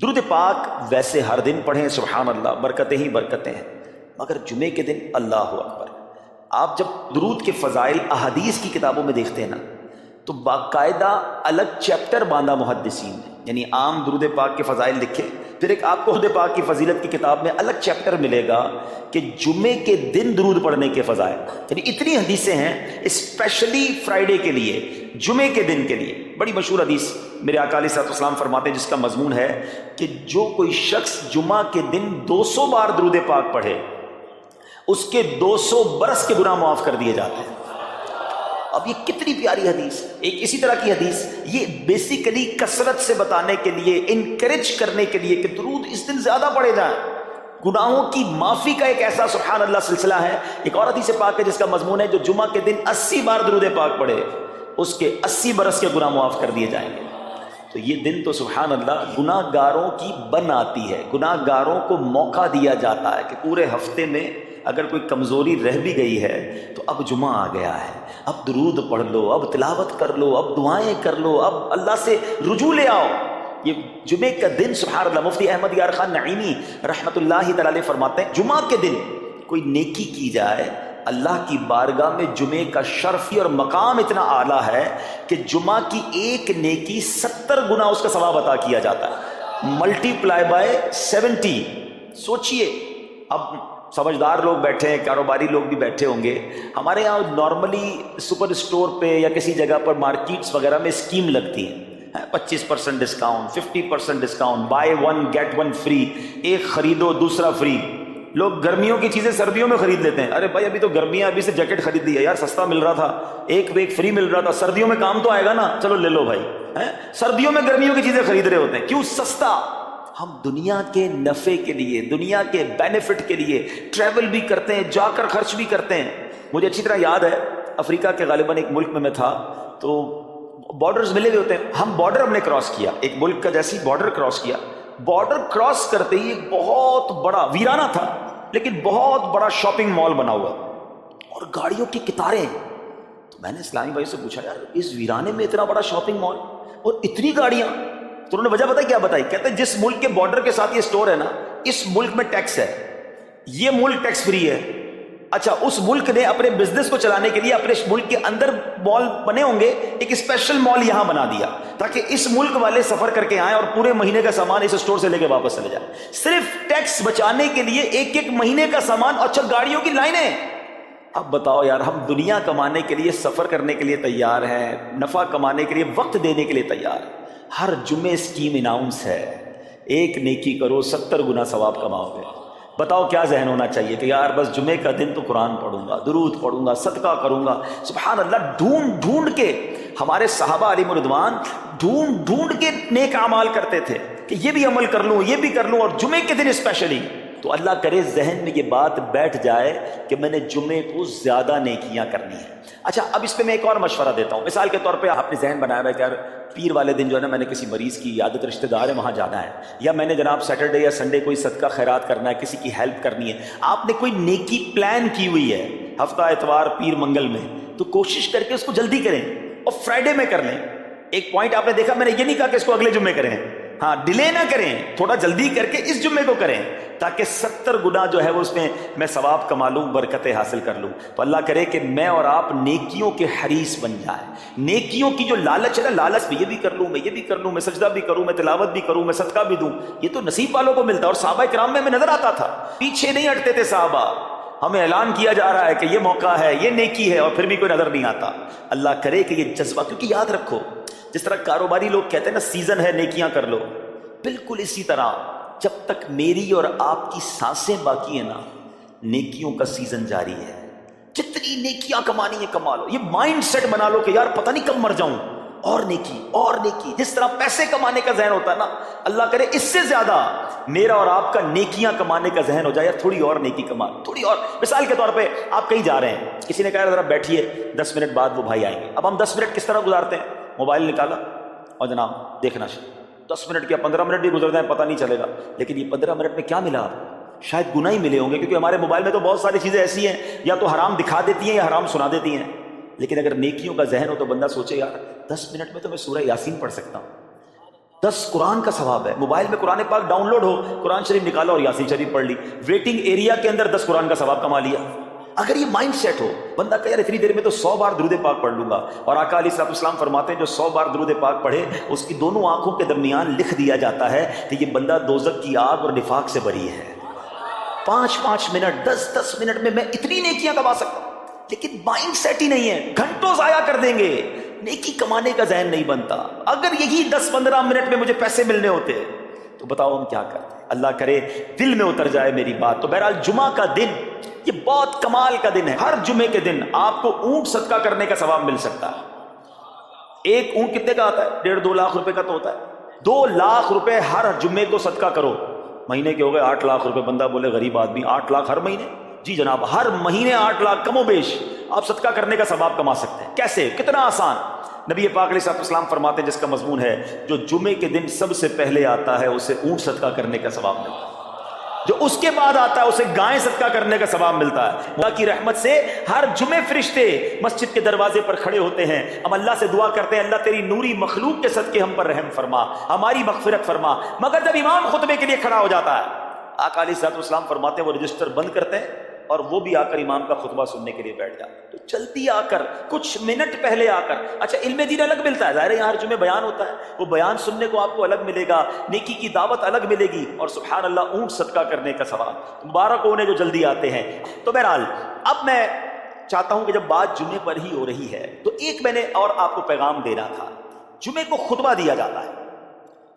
درود پاک ویسے ہر دن پڑھیں، سبحان اللہ، برکتیں ہی برکتیں ہیں، مگر جمعے کے دن اللہ اکبر۔ آپ جب درود کے فضائل احادیث کی کتابوں میں دیکھتے ہیں نا، تو باقاعدہ الگ چیپٹر باندھا محدثین نے، یعنی عام درود پاک کے فضائل لکھے، پھر ایک آپ کو درود پاک کی فضیلت کی کتاب میں الگ چیپٹر ملے گا کہ جمعے کے دن درود پڑھنے کے فضائل، یعنی اتنی حدیثیں ہیں اسپیشلی فرائیڈے کے لیے، جمعے کے دن کے لیے۔ بڑی مشہور حدیث میرے آقا علیہ الصلوۃ والسلام فرماتے ہیں، جس کا مضمون ہے کہ جو کوئی شخص جمعہ کے دن 200 بار درود پاک پڑھے، اس کے 200 برس کے گناہ معاف کر دیے جاتے ہیں۔ اب یہ کتنی پیاری حدیث، ایک اسی طرح کی حدیث، یہ بیسیکلی کثرت سے بتانے کے لیے، انکریج کرنے کے لیے کہ درود اس دن زیادہ پڑھے جائیں، گناہوں کی معافی کا ایک ایسا سبحان اللہ سلسلہ ہے۔ ایک اور حدیث پاک ہے جس کا مضمون ہے جو جمعہ کے دن 80 بار درود پاک پڑھے، اس کے 80 برس کے گناہ معاف کر دیے جائیں گے۔ تو یہ دن تو سبحان اللہ گناہ گاروں کی بن آتی ہے، گناہ گاروں کو موقع دیا جاتا ہے کہ پورے ہفتے میں اگر کوئی کمزوری رہ بھی گئی ہے تو اب جمعہ آ گیا ہے، اب درود پڑھ لو، اب تلاوت کر لو، اب دعائیں کر لو، اب اللہ سے رجوع لے آؤ۔ یہ جمعے کا دن سبحان اللہ، مفتی احمد یار خان نعیمی رحمۃ اللہ تعالی علیہ فرماتے ہیں، جمعہ کے دن کوئی نیکی کی جائے، اللہ کی بارگاہ میں جمعے کا شرف اور مقام اتنا اعلیٰ ہے کہ جمعہ کی ایک نیکی 70 گنا اس کا ثواب عطا کیا جاتا ہے، ملٹی پلائی بائی 70۔ سوچئے، اب سمجھدار لوگ بیٹھے ہیں، کاروباری لوگ بھی بیٹھے ہوں گے، ہمارے یہاں نارملی سپر اسٹور پہ یا کسی جگہ پر مارکیٹس وغیرہ میں اسکیم لگتی ہیں، 25% discount, 50% discount, buy one get one free, ایک خریدو دوسرا فری۔ لوگ گرمیوں کی چیزیں سردیوں میں خرید لیتے ہیں، ارے بھائی ابھی تو گرمیاں، ابھی سے جیکٹ خرید لی ہے یار، سستا مل رہا تھا، ایک پہ ایک فری مل رہا تھا، سردیوں میں کام تو آئے گا نا، چلو لے لو بھائی۔ سردیوں میں گرمیوں کی چیزیں خرید رہے ہوتے ہیں، کیوں؟ سستا۔ ہم دنیا کے نفع کے لیے، دنیا کے بینیفٹ کے لیے ٹریول بھی کرتے ہیں، جا کر خرچ بھی کرتے ہیں۔ مجھے اچھی طرح یاد ہے، افریقہ کے غالباً ایک ملک میں تھا، تو بارڈرز ملے ہوئے ہوتے ہیں، ہم بارڈر ہم نے کراس کیا، ایک ملک کا جیسی بارڈر کراس کیا، بارڈر کراس کرتے ہی ایک بہت بڑا ویرانہ تھا لیکن بہت بڑا شاپنگ مال بنا ہوا اور گاڑیوں کی قطاریں۔ تو میں نے اسلامی بھائی سے پوچھا، یار اس ویرانے میں اتنا بڑا شاپنگ مال اور اتنی گاڑیاں؟ تو انہوں نے وجہ بتائی، کیا بتائی؟ کہتے ہیں جس ملک کے بارڈر کے ساتھ یہ سٹور ہے نا، اس ملک میں ٹیکس ہے، یہ ملک ٹیکس فری ہے۔ اچھا، اس ملک نے اپنے بزنس کو چلانے کے لیے اپنے ملک کے اندر مال بنے ہوں گے، ایک اسپیشل مال یہاں بنا دیا تاکہ اس ملک والے سفر کر کے آئیں اور پورے مہینے کا سامان اس سٹور سے لے کے واپس چلے جائیں، صرف ٹیکس بچانے کے لیے، ایک ایک مہینے کا سامان۔ اچھا، گاڑیوں کی لائنیں۔ اب بتاؤ یار، ہم دنیا کمانے کے لیے، سفر کرنے کے لیے تیار ہیں، نفع کمانے کے لیے وقت دینے کے لیے تیار ہیں۔ ہر جمعے اسکیم اناؤنس ہے، ایک نیکی کرو 70 گنا ثواب کماؤ گے۔ بتاؤ کیا ذہن ہونا چاہیے کہ یار بس جمعے کا دن تو قرآن پڑھوں گا، درود پڑھوں گا، صدقہ کروں گا۔ سبحان اللہ، ڈھونڈ ڈھونڈ کے ہمارے صحابہ علیہ رضوان ڈھونڈ ڈھونڈ کے نیک اعمال کرتے تھے کہ یہ بھی عمل کر لوں، یہ بھی کر لوں، اور جمعے کے دن اسپیشلی۔ تو اللہ کرے ذہن میں یہ بات بیٹھ جائے کہ میں نے جمعے کو زیادہ نیکیاں کرنی ہیں۔ اچھا، اب اس پہ میں ایک اور مشورہ دیتا ہوں۔ مثال کے طور پہ آپ نے ذہن بنایا ہے کہ یار پیر والے دن جو ہے نا، میں نے کسی مریض کی عیادت، رشتہ دار ہے وہاں جانا ہے، یا میں نے جناب سیٹرڈے یا سنڈے کوئی صدقہ خیرات کرنا ہے، کسی کی ہیلپ کرنی ہے۔ آپ نے کوئی نیکی پلان کی ہوئی ہے ہفتہ اتوار پیر منگل میں، تو کوشش کر کے اس کو جلدی کریں اور فرائیڈے میں کر لیں۔ ایک پوائنٹ آپ نے دیکھا، میں نے یہ نہیں کہا کہ اس کو اگلے جمعے کریں، ہاں ڈیلے نہ کریں، تھوڑا جلدی کر کے اس جمعے کو کریں تاکہ 70 گنا جو ہے وہ اس میں ثواب کما لوں، برکتیں حاصل کر لوں۔ تو اللہ کرے کہ میں اور آپ نیکیوں کے حریص بن جائیں۔ نیکیوں کی جو لالچ ہے نا، لالچ میں یہ بھی کر لوں، میں یہ بھی کر لوں، میں سجدہ بھی کروں، میں تلاوت بھی کروں، میں صدقہ بھی دوں، یہ تو نصیب والوں کو ملتا ہے۔ اور صحابہ کرام میں ہمیں نظر آتا تھا، پیچھے نہیں ہٹتے تھے صحابہ، ہمیں اعلان کیا جا رہا ہے کہ یہ موقع ہے، یہ نیکی ہے، اور پھر بھی کوئی نظر نہیں آتا۔ اللہ کرے کہ یہ جذبہ، کیونکہ یاد رکھو، جس طرح کاروباری لوگ کہتے ہیں نا سیزن ہے نیکیاں کر لو، بالکل اسی طرح جب تک میری اور آپ کی سانسیں باقی ہیں نا، نیکیوں کا سیزن جاری ہے۔ جتنی نیکیاں کمانی ہے کما لو، یہ مائنڈ سیٹ بنا لو کہ یار پتہ نہیں کب مر جاؤں، اور نیکی اور نیکی۔ جس طرح پیسے کمانے کا ذہن ہوتا ہے نا، اللہ کرے اس سے زیادہ میرا اور آپ کا نیکیاں کمانے کا ذہن ہو جائے، یار تھوڑی اور نیکی کما، تھوڑی اور۔ مثال کے طور پہ آپ کہیں جا رہے ہیں، کسی نے کہا ذرا بیٹھیے 10 منٹ بعد وہ بھائی آئیں گے۔ اب ہم 10 منٹ کس طرح گزارتے ہیں؟ موبائل نکالا اور جناب دیکھنا شروع، 10 منٹ کیا 15 منٹ بھی گزر جائیں پتہ نہیں چلے گا، لیکن یہ 15 منٹ میں کیا ملا؟ شاید گناہ ہی ملے ہوں گے، کیونکہ ہمارے موبائل میں تو بہت ساری چیزیں ایسی ہیں یا تو حرام دکھا دیتی ہیں یا حرام سنا دیتی ہیں۔ لیکن اگر نیکیوں کا ذہن ہو تو بندہ سوچے یار 10 منٹ میں تو میں سورہ یاسین پڑھ سکتا ہوں، 10 قرآن کا ثواب ہے. موبائل میں قرآن پاک ڈاؤن لوڈ ہو, قرآن شریف نکالا اور یاسین شریف پڑھ لی, ویٹنگ ایریا کے اندر 10 قرآن کا ثواب کما لیا. اگر یہ مائنڈ سیٹ ہو, بندہ کہ یار اتنی دیر میں تو 100 بار درود پاک پڑھ لوں گا, اور آقا علیہ الصلوۃ والسلام فرماتے ہیں جو 100 بار درود پاک پڑھے اس کی دونوں آنکھوں کے درمیان لکھ دیا جاتا ہے کہ یہ بندہ دوزخ کی آگ اور نفاق سے بری ہے. 5 منٹ 10 منٹ میں اتنی نیکیاں کما سکتا ہوں, لیکن مائنڈ سیٹ ہی نہیں ہے, گھنٹوں ضائع کر دیں گے, نیکی کمانے کا ذہن نہیں بنتا. اگر یہی 10-15 منٹ میں مجھے پیسے ملنے ہوتے تو بتاؤ ہم کیا کرتے. اللہ کرے دل میں اتر جائے میری بات. تو بہرحال جمعہ کا دن یہ بہت کمال کا دن ہے. ہر جمعے کے دن آپ کو اونٹ صدقہ کرنے کا ثواب مل سکتا ہے. ایک اونٹ کتنے کا آتا ہے؟ 1.5-2 لاکھ روپے کا تو ہوتا ہے. 2 لاکھ روپے ہر جمعے کو صدقہ کرو, مہینے کے ہو گئے 8 لاکھ روپے. بندہ بولے غریب آدمی 8 لاکھ ہر مہینے؟ جی جناب, ہر مہینے 8 لاکھ کم و بیش آپ صدقہ کرنے کا ثواب کما سکتے ہیں. کیسے؟ کتنا آسان. نبی پاک علیہ الصلوۃ والسلام فرماتے ہیں جس کا مضمون ہے جو جمعے کے دن سب سے پہلے آتا ہے اسے اونٹ صدقہ کرنے کا ثواب ملتا ہے, جو اس کے بعد آتا ہے اسے گائے صدقہ کرنے کا ثواب ملتا ہے. اللہ کی رحمت سے ہر جمعے فرشتے مسجد کے دروازے پر کھڑے ہوتے ہیں. ہم اللہ سے دعا کرتے ہیں اللہ تیری نوری مخلوق کے صدقے ہم پر رحم فرما, ہماری مغفرت فرما. مگر جب امام خطبے کے لیے کھڑا ہو جاتا ہے, آقا علیہ الصلوۃ والسلام فرماتے ہیں وہ رجسٹر بند کرتے ہیں اور وہ بھی آ کر امام کا خطبہ سننے کے لیے بیٹھ جاتے. تو جلدی آ کر, کچھ منٹ پہلے آ کر. اچھا, علم دین الگ ملتا ہے, ظاہر ہے یہاں ہر جمعے بیان ہوتا ہے, وہ بیان سننے کو آپ کو الگ ملے گا, نیکی کی دعوت الگ ملے گی, اور سبحان اللہ اونٹ صدقہ کرنے کا ثواب. مبارک انہیں جو جلدی آتے ہیں. تو بہرحال اب میں چاہتا ہوں کہ جب بات جمعے پر ہی ہو رہی ہے تو ایک میں نے اور آپ کو پیغام دینا تھا. جمعے کو خطبہ دیا جاتا ہے,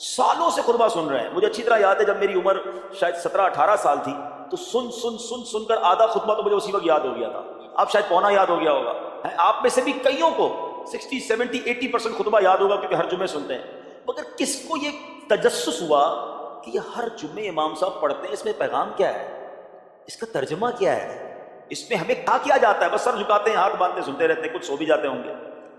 سالوں سے خطبہ سن رہے ہیں. مجھے اچھی طرح یاد ہے جب میری عمر شاید 17-18 سال تھی تو سن کر آدھا خطبہ تو مجھے اسی وقت یاد ہو گیا تھا. اب شاید پونا یاد ہو گیا ہوگا. آپ میں سے بھی کئیوں کو 60-70-80% خطبہ یاد ہوگا کیونکہ ہر جمعے سنتے ہیں. مگر کس کو یہ تجسس ہوا کہ یہ ہر جمعے امام صاحب پڑھتے ہیں, اس میں پیغام کیا ہے, اس کا ترجمہ کیا ہے, اس میں ہمیں کیا جاتا ہے؟ بس سر جھکاتے ہیں, ہاتھ باندھتے سنتے رہتے ہیں, کچھ سو بھی جاتے ہوں گے.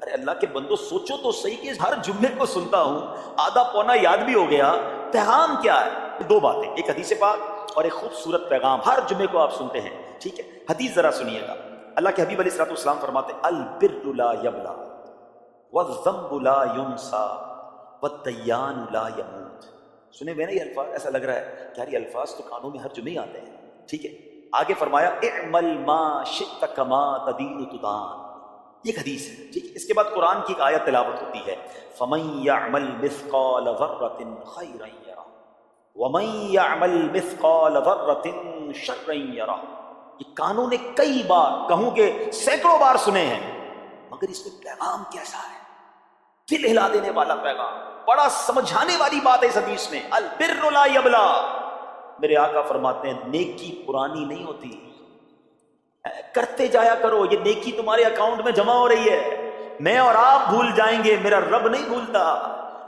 ارے اللہ کے بندو سوچو تو صحیح کہ ہر جمعے کو سنتا ہوں, آدھا پونا یاد بھی ہو گیا, پیغام کیا ہے؟ 2 باتیں, ایک حدیث پاک اور ایک خوبصورت پیغام. ہر جمعے کو آپ سنتے ہیں, ٹھیک ہے. حدیث ذرا سنیے گا. اللہ کے حبیب علیہ الصلوۃ والسلام فرماتے ہیں البر لا یبلا والذنب لا ینسا والدیان لا یموت. سنے ہوئے نا یہ الفاظ؟ ایسا لگ رہا ہے کہ یار یہ الفاظ تو کانوں میں ہر جمعے آتے ہیں, ٹھیک ہے. آگے فرمایا اعمل ما شئت کما تدین تدان. یہ حدیث ہے, ٹھیک ہے. اس کے بعد قرآن کی ایک آیت تلاوت ہوتی ہے فمن یعمل مثقال ذرۃ خیرا یرہ ومن یعمل مثقال ذرۃ شرا یرہ. یہ کانوں نے کئی بار, کہوں کہ سینکڑوں بار سنے ہیں, مگر اس میں پیغام کیسا ہے؟ دل ہلا دینے والا پیغام, بڑا سمجھانے والی بات ہے اس حدیث میں. البر لا یبلا. میرے آقا فرماتے ہیں نیکی پرانی نہیں ہوتی, کرتے جایا کرو. یہ نیکی تمہارے اکاؤنٹ میں جمع ہو رہی ہے. میں اور آپ بھول جائیں گے, میرا رب نہیں بھولتا.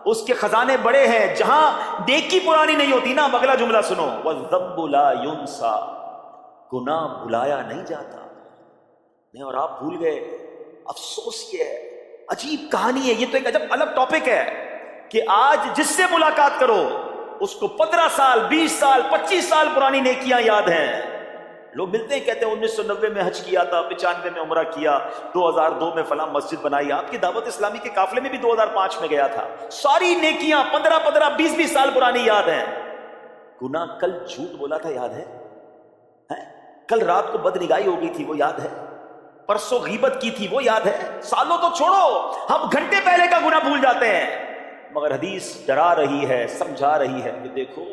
اس کے خزانے بڑے ہیں. جہاں نیکی پرانی نہیں ہوتی نا, اگلا جملہ سنو والذنب لا ینسا. گناہ بھلایا نہیں جاتا. میں اور آپ بھول گئے, افسوس یہ ہے. عجیب کہانی ہے یہ, تو ایک عجب الگ ٹاپک ہے کہ آج جس سے ملاقات کرو اس کو 15 سال 20 سال 25 سال پرانی نیکیاں یاد ہیں. لوگ ملتے ہیں کہتے ہیں 1990 میں حج کیا تھا, 95 میں عمرہ کیا, 2002 میں فلاں مسجد بنائی. آپ کی دعوت اسلامی کے قافلے میں بھی 2005 میں گیا تھا. ساری نیکیاں 15 20 سال پرانی یاد ہیں. گناہ کل جھوٹ بولا تھا یاد ہے, کل رات کو بد نگاہی ہو گئی تھی وہ یاد ہے, پرسوں غیبت کی تھی وہ یاد ہے. سالوں تو چھوڑو, ہم گھنٹے پہلے کا گناہ بھول جاتے ہیں. مگر حدیث ڈرا رہی ہے, سمجھا رہی ہے کہ دیکھو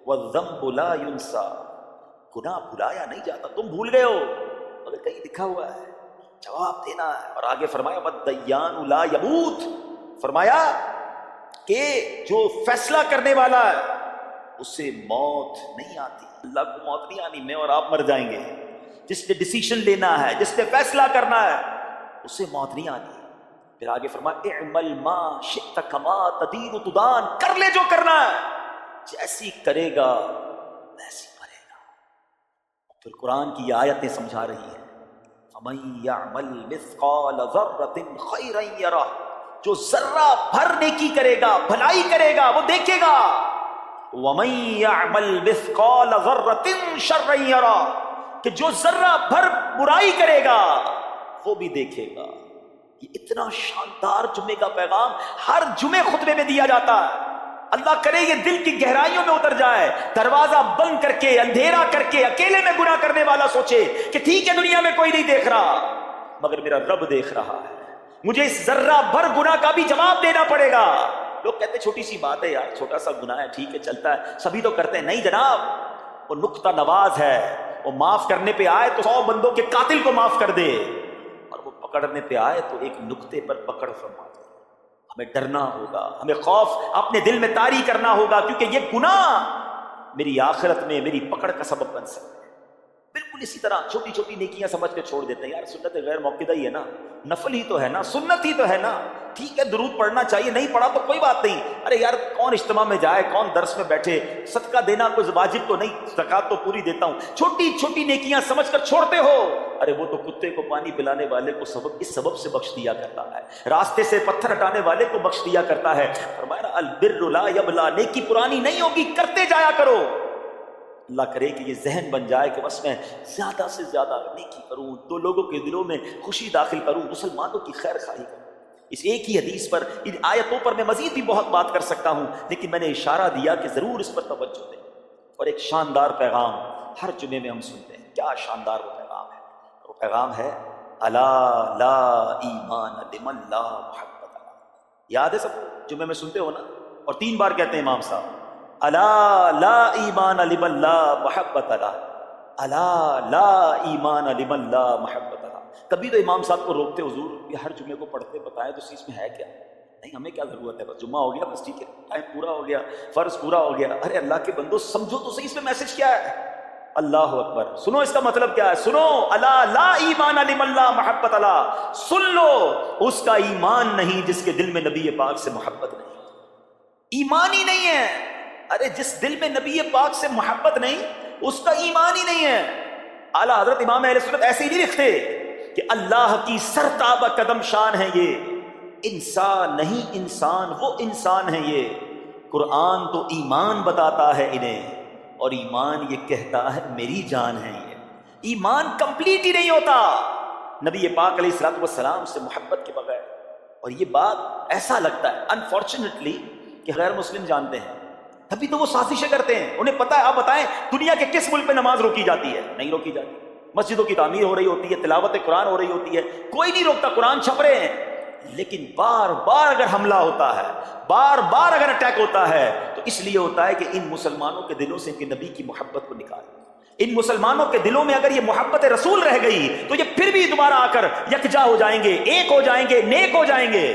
والذنب لا ینسا. گناہ بھلایا نہیں جاتا. تم بھول گئے ہو مگر کہیں لکھا ہوا ہے, جواب دینا ہے. اور آگے فرمایا والدیان لا یموت. فرمایا کہ جو فیصلہ کرنے والا ہے اسے موت نہیں آتی. اللہ کو موت نہیں آنی, میں اور آپ مر جائیں گے. جس نے ڈیسیشن لینا ہے, جس نے فیصلہ کرنا ہے, اسے موت نہیں آنی. پھر آگے فرمایا اعمل ما شئت کما تدین تدان. کر لے جو کرنا ہے, جیسی کرے گا ویسی کرے گا. پھر قرآن کی یہ آیتیں سمجھا رہی ہیں فمن یعمل مثقال ذرۃ خیرا یرہ. جو ذرہ بھر نیکی کرے گا, بھلائی کرے گا, وہ دیکھے گا. ومن یعمل مثقال ذرۃ شرا یرہ. کہ جو ذرہ بھر برائی کرے گا وہ بھی دیکھے گا. یہ اتنا شاندار جمعے کا پیغام ہر جمعے خطبے میں دیا جاتا ہے. اللہ کرے یہ دل کی گہرائیوں میں اتر جائے، دروازہ بند کر کے، اندھیرا کر کے، اکیلے میں گناہ کرنے والا سوچے کہ ٹھیک ہے دنیا میں کوئی نہیں دیکھ رہا مگر میرا رب دیکھ رہا ہے، مجھے اس ذرہ بھر گناہ کا بھی جواب دینا پڑے گا۔ لوگ کہتے ہیں چھوٹی سی بات ہے یار، چھوٹا سا گناہ ہے، ٹھیک ہے چلتا ہے، سبھی تو کرتے ہیں۔ نہیں جناب، وہ نقطہ نواز ہے، وہ معاف کرنے پہ آئے تو 100 بندوں کے قاتل کو معاف کر دے، اور وہ پکڑنے پہ آئے تو ایک نقطے پر پکڑ فرما دے۔ ہمیں ڈرنا ہوگا، ہمیں خوف اپنے دل میں طاری کرنا ہوگا، کیونکہ یہ گناہ میری آخرت میں میری پکڑ کا سبب بن سکتا ہے۔ بالکل اسی طرح چھوٹی چھوٹی نیکیاں سمجھ کے چھوڑ دیتے ہیں، یار سنت غیر موقدہ ہی ہے نا، نفل ہی تو ہے نا، سنت ہی تو ہے نا، ٹھیک ہے درود پڑھنا چاہیے، نہیں پڑھا تو کوئی بات نہیں۔ ارے یار کون اجتماع میں جائے، کون درس میں بیٹھے، صدقہ دینا کوئی واجب تو نہیں، زکوٰۃ تو پوری دیتا ہوں، چھوٹی چھوٹی نیکیاں سمجھ کر چھوڑتے ہو۔ ارے وہ تو کتے کو پانی پلانے والے کو اس سبب سے بخش دیا کرتا ہے، راستے سے پتھر ہٹانے والے کو بخش دیا کرتا ہے۔ فرمایا نا البر لا یبلا، نیکی پرانی نہیں ہوگی، کرتے جایا کرو۔ اللہ کرے کہ یہ ذہن بن جائے کہ بس میں زیادہ سے زیادہ نیکی کروں، تو لوگوں کے دلوں میں خوشی داخل کروں، مسلمانوں کی خیر خواہی کروں۔ اس ایک ہی حدیث پر، ان آیتوں پر میں مزید بھی بہت بات کر سکتا ہوں، لیکن میں نے اشارہ دیا کہ ضرور اس پر توجہ دیں۔ اور ایک شاندار پیغام ہر جمعے میں ہم سنتے ہیں، کیا شاندار وہ پیغام ہے، وہ پیغام ہے الا لا ایمان لمن لا محبت له۔ یاد ہے سب کو؟ جمعے میں سنتے ہو نا، اور 3 بار کہتے ہیں امام صاحب، الا لا ایمان لمن لا محبت له، الا لا ایمان لمن لا محبت له۔ کبھی تو امام صاحب کو روکتے، حضور یہ ہر جمعے کو پڑھتے، بتائیں تو اس میں ہے کیا؟ نہیں ہمیں کیا ضرورت ہے، بس جمعہ ہو گیا بس ٹھیک ہے، ٹائم پورا ہو گیا، فرض پورا ہو گیا۔ ارے اللہ کے بندو سمجھو تو صحیح، اس میں میسج کیا ہے؟ اللہ اکبر، سنو اس کا مطلب کیا ہے، سنو، الا لا ایمان لمن لا محبت له، سن لو اس کا ایمان نہیں جس کے دل میں نبی پاک سے محبت نہیں، ایمان ہی نہیں ہے۔ ارے جس دل میں نبی پاک سے محبت نہیں اس کا ایمان ہی نہیں ہے۔ اعلیٰ حضرت امام اہل سنت ایسے ہی نہیں لکھتے کہ اللہ کی سرتابہ قدم شان ہے یہ، انسان نہیں انسان، وہ انسان ہے یہ۔ قرآن تو ایمان بتاتا ہے انہیں، اور ایمان یہ کہتا ہے میری جان ہے یہ۔ ایمان کمپلیٹ ہی نہیں ہوتا نبی پاک علیہ الصلوۃ والسلام سے محبت کے بغیر۔ اور یہ بات ایسا لگتا ہے انفارچونیٹلی کہ غیر مسلم جانتے ہیں، تبھی تو وہ سازشیں کرتے ہیں۔ انہیں پتا ہے، آپ بتائیں دنیا کے کس ملک پہ نماز روکی جاتی ہے؟ نہیں روکی جاتی۔ مسجدوں کی تعمیر ہو رہی ہوتی ہے، تلاوت قرآن ہو رہی ہوتی ہے، کوئی نہیں روکتا، قرآن چھپ رہے ہیں۔ لیکن بار بار اگر حملہ ہوتا ہے، بار بار اگر اٹیک ہوتا ہے، تو اس لیے ہوتا ہے کہ ان مسلمانوں کے دلوں سے ان کے نبی کی محبت کو نکال۔ ان مسلمانوں کے دلوں میں اگر یہ محبت رسول رہ گئی تو یہ پھر بھی دوبارہ آ کر یکجا ہو جائیں گے، ایک ہو جائیں گے، نیک ہو جائیں گے۔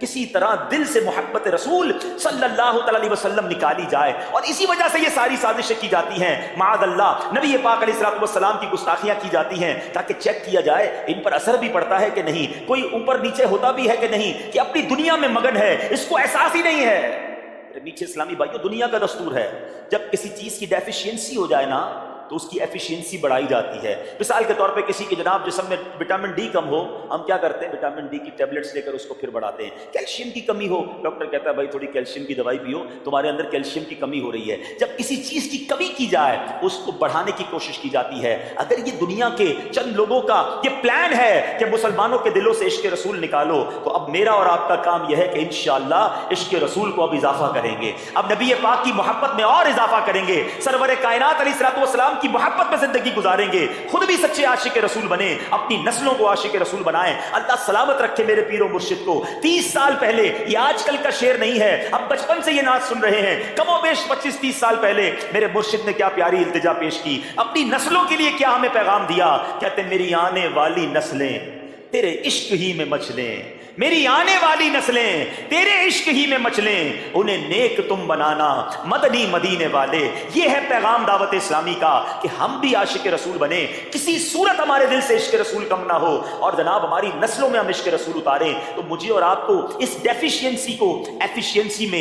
کسی طرح دل سے محبت رسول صلی اللہ تعالی علیہ وسلم نکالی جائے، اور اسی وجہ سے یہ ساری سازشیں کی جاتی ہیں۔ معاذ اللہ نبی پاک علیہ الصلوۃ والسلام کی گستاخیاں کی جاتی ہیں تاکہ چیک کیا جائے ان پر اثر بھی پڑتا ہے کہ نہیں، کوئی اوپر نیچے ہوتا بھی ہے کہ نہیں، کہ اپنی دنیا میں مگن ہے، اس کو احساس ہی نہیں ہے۔ میٹھے اسلامی بھائیو، دنیا کا دستور ہے جب کسی چیز کی ڈیفیشینسی ہو جائے نا تو اس کی ایفیشینسی بڑھائی جاتی ہے۔ مثال کے طور پہ کسی کے جناب جسم میں وٹامن ڈی کم ہو، ہم کیا کرتے ہیں، وٹامن ڈی کی ٹیبلٹس لے کر اس کو پھر بڑھاتے ہیں۔ کیلشیم کی کمی ہو، ڈاکٹر کہتا ہے بھائی تھوڑی کیلشیم کی دوائی پیو، تمہارے اندر کیلشیم کی کمی ہو رہی ہے۔ جب کسی چیز کی کمی کی جائے اس کو بڑھانے کی کوشش کی جاتی ہے۔ اگر یہ دنیا کے چند لوگوں کا یہ پلان ہے کہ مسلمانوں کے دلوں سے عشق رسول نکالو، تو اب میرا اور آپ کا کام یہ ہے کہ انشاءاللہ عشق رسول کو اب اضافہ کریں گے، اب نبی پاک کی محبت میں اور اضافہ کریں گے، سرور کائنات علیہ الصلوۃ والسلام کی محبت میں زندگی گزاریں گے، خود بھی سچے عاشق رسول بنے، اپنی نسلوں کو عاشق رسول بنائیں۔ اللہ سلامت رکھے میرے پیر و مرشد کو۔ 30 سال پہلے، یہ آج کل کا شعر نہیں ہے، اب بچپن سے یہ نعت سن رہے ہیں، کم و بیش 25-30 سال پہلے میرے مرشد نے کیا پیاری التجا پیش کی، اپنی نسلوں کے لیے کیا ہمیں پیغام دیا۔ کہتے میری آنے والی نسلیں تیرے عشق ہی میں مچلیں، میری آنے والی نسلیں تیرے عشق ہی میں مچلیں، انہیں نیک تم بنانا مدنی مدینے والے۔ یہ ہے پیغام دعوت اسلامی کا کہ ہم بھی عاشق رسول بنیں، کسی صورت ہمارے دل سے عشق رسول کم نہ ہو، اور جناب ہماری نسلوں میں ہم عشق رسول اتاریں۔ تو مجھے اور آپ کو اس ڈیفیشینسی کو ایفیشینسی میں